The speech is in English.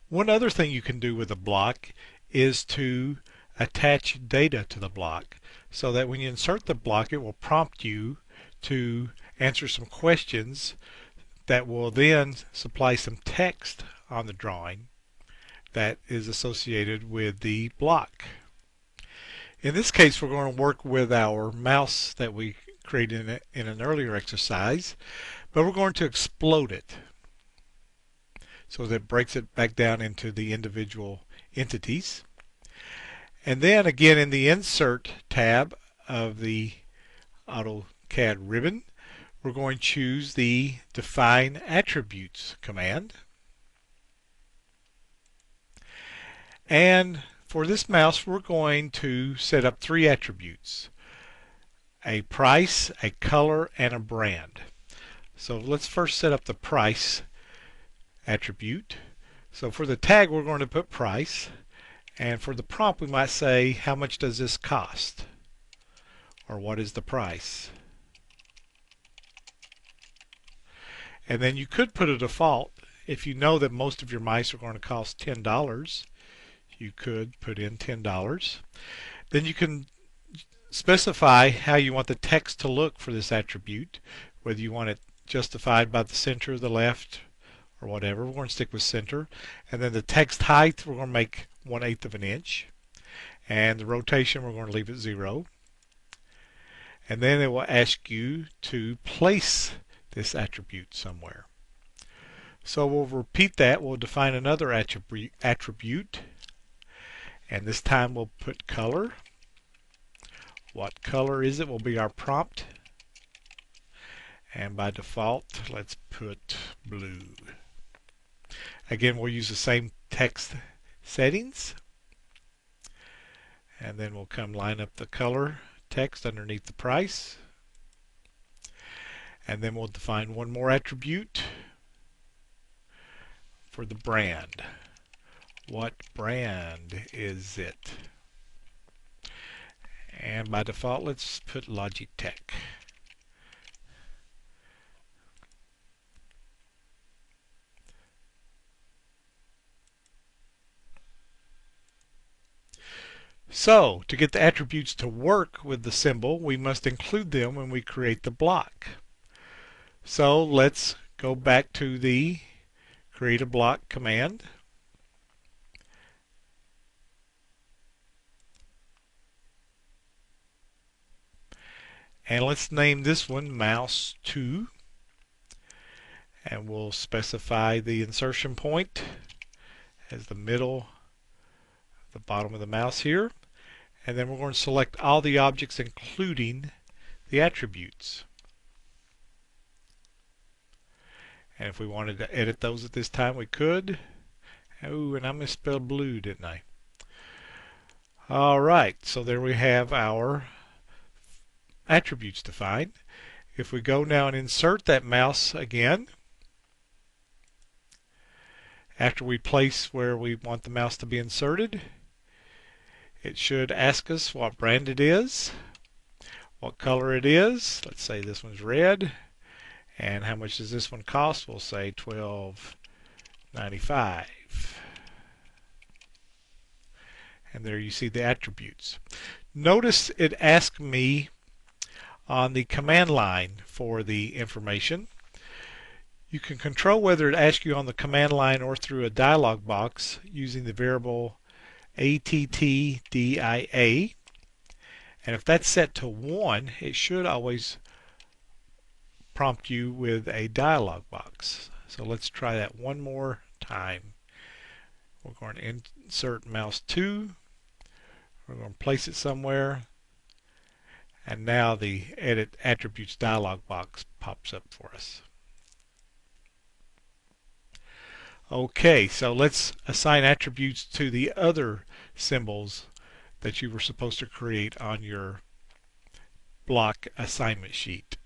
One other thing you can do with a block is to attach data to the block so that when you insert the block it will prompt you to answer some questions that will then supply some text on the drawing that is associated with the block. In this case we're going to work with our mouse that we created in an earlier exercise, but we're going to explode it so that it breaks it back down into the individual entities. And then again in the Insert tab of the AutoCAD ribbon, we're going to choose the Define Attributes command. And for this mouse we're going to set up 3 attributes: a price, a color, and a brand. So let's first set up the price attribute. So for the tag we're going to put price, and for the prompt we might say how much does this cost, or what is the price. And then you could put a default. If you know that most of your mice are going to cost $10, you could put in $10. Then you can specify how you want the text to look for this attribute, whether you want it justified by the center, the left, or whatever. We're going to stick with center. And then the text height we're going to make 1/8 of an inch, and the rotation we're going to leave at 0. And then it will ask you to place this attribute somewhere. So we'll repeat that. We'll define another attribute, and this time we'll put color. What color is it will be our prompt, and by default let's put blue. Again we'll use the same text settings, and then we'll come line up the color text underneath the price, and then we'll define one more attribute for the brand. What brand is it? And by default let's put Logitech. So, to get the attributes to work with the symbol, we must include them when we create the block. So, let's go back to the Create a Block command. And let's name this one Mouse 2. And we'll specify the insertion point as the middle, the bottom of the mouse here. And then we're going to select all the objects including the attributes. And if we wanted to edit those at this time we could. Oh, and I misspelled blue, didn't I? Alright, so there we have our attributes defined. If we go now and insert that mouse again, after we place where we want the mouse to be inserted, it should ask us what brand it is, what color it is. Let's say this one's red. And how much does this one cost? We'll say $12.95. And there you see the attributes. Notice it asked me on the command line for the information. You can control whether it asks you on the command line or through a dialog box using the variable attdia. And if that's set to 1, it should always prompt you with a dialog box. So let's try that one more time. We're going to insert mouse 2. We're going to place it somewhere. And now the Edit Attributes dialog box pops up for us. Okay, so let's assign attributes to the other symbols that you were supposed to create on your block assignment sheet.